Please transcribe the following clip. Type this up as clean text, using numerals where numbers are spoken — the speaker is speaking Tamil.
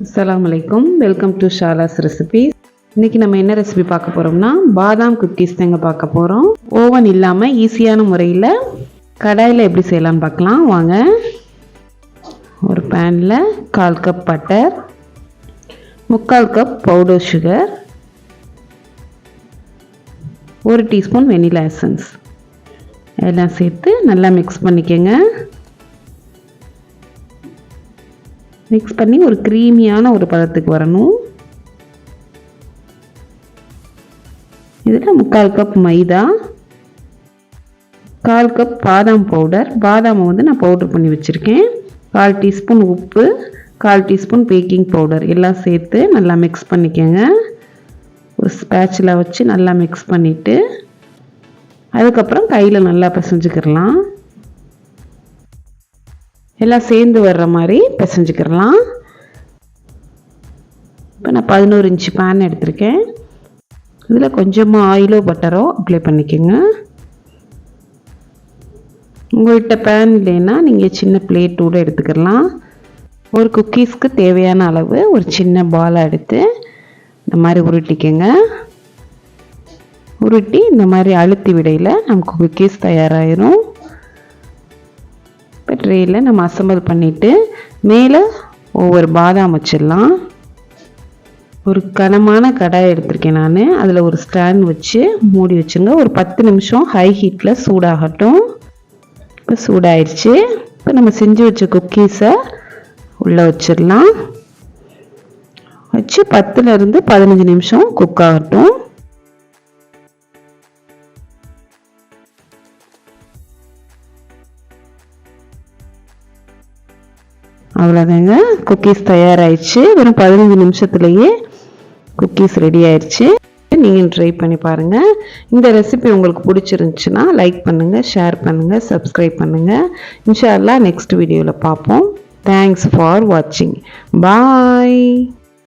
அஸ்ஸலாமு அலைக்கும். Welcome to Shala's recipes. இன்றைக்கி நம்ம என்ன ரெசிபி பார்க்க போகிறோம்னா பாதாம் குக்கீஸ் தாங்க பார்க்க போகிறோம். ஓவன் இல்லாமல் ஈஸியான முறையில் கடாயில் எப்படி செய்யலான்னு பார்க்கலாம் வாங்க. ஒரு பேனில் 1/4 cup butter, 3/4 cup powder sugar, 1 teaspoon vanilla essence எல்லாம் சேர்த்து நல்லா மிக்ஸ் பண்ணிக்கோங்க. மிக்ஸ் பண்ணி ஒரு க்ரீமியான ஒரு பதத்துக்கு வரணும். இதில் 3/4 கப் மைதா, 1/4 கப் பாதாம் பவுடர், பாதாமை வந்து நான் பவுடர் பண்ணி வச்சுருக்கேன், 1/4 டீஸ்பூன் உப்பு, 1/4 டீஸ்பூன் பேக்கிங் பவுடர் எல்லாம் சேர்த்து நல்லா மிக்ஸ் பண்ணிக்கோங்க. ஒரு ஸ்பேட்சில் வச்சு நல்லா மிக்ஸ் பண்ணிவிட்டு அதுக்கப்புறம் கையில் நல்லா பிசைஞ்சுக்கிடலாம். எல்லாம் சேர்ந்து வர்ற மாதிரி பிசைஞ்சுக்கிடலாம். இப்போ நான் 11 இன்ச்சு பேன் எடுத்திருக்கேன். இதில் கொஞ்சமாக ஆயிலோ பட்டரோ அப்ளை பண்ணிக்கோங்க. உங்கள்கிட்ட பேன் இல்லைன்னா நீங்கள் சின்ன பிளேட் கூட எடுத்துக்கிடலாம். ஒரு குக்கீஸ்க்கு தேவையான அளவு ஒரு சின்ன பாலை எடுத்து இந்த மாதிரி உருட்டிக்கோங்க. உருட்டி இந்த மாதிரி அழுத்தி விடையில் நமக்கு குக்கீஸ் தயாராகிடும். இப்போ ட்ரேயில் நம்ம அசம்பிள் பண்ணிவிட்டு மேலே ஒவ்வொரு பாதாம் வச்சிடலாம். ஒரு கனமான கடாய் எடுத்திருக்கேன் நான். அதில் ஒரு ஸ்டாண்ட் வச்சு மூடி வச்சுங்க. ஒரு 10 நிமிஷம் ஹை ஹீட்டில் சூடாகட்டும். இப்போ சூடாயிடுச்சு. இப்போ நம்ம செஞ்சு வச்ச குக்கீஸை உள்ளே வச்சிடலாம். வச்சு 10லேருந்து 15 நிமிஷம் குக் ஆகட்டும். அவ்வளோதாங்க, குக்கீஸ் தயாராகிடுச்சு. வெறும் 15 நிமிஷத்துலேயே குக்கீஸ் ரெடி ஆயிடுச்சு. நீங்கள் ட்ரை பண்ணி பாருங்கள். இந்த ரெசிபி உங்களுக்கு பிடிச்சிருந்துச்சுன்னா லைக் பண்ணுங்கள், ஷேர் பண்ணுங்கள், சப்ஸ்கிரைப் பண்ணுங்கள். இன்ஷா அல்லாஹ் நெக்ஸ்ட் வீடியோவில் பார்ப்போம். தேங்க்ஸ் ஃபார் வாட்சிங். பாய்.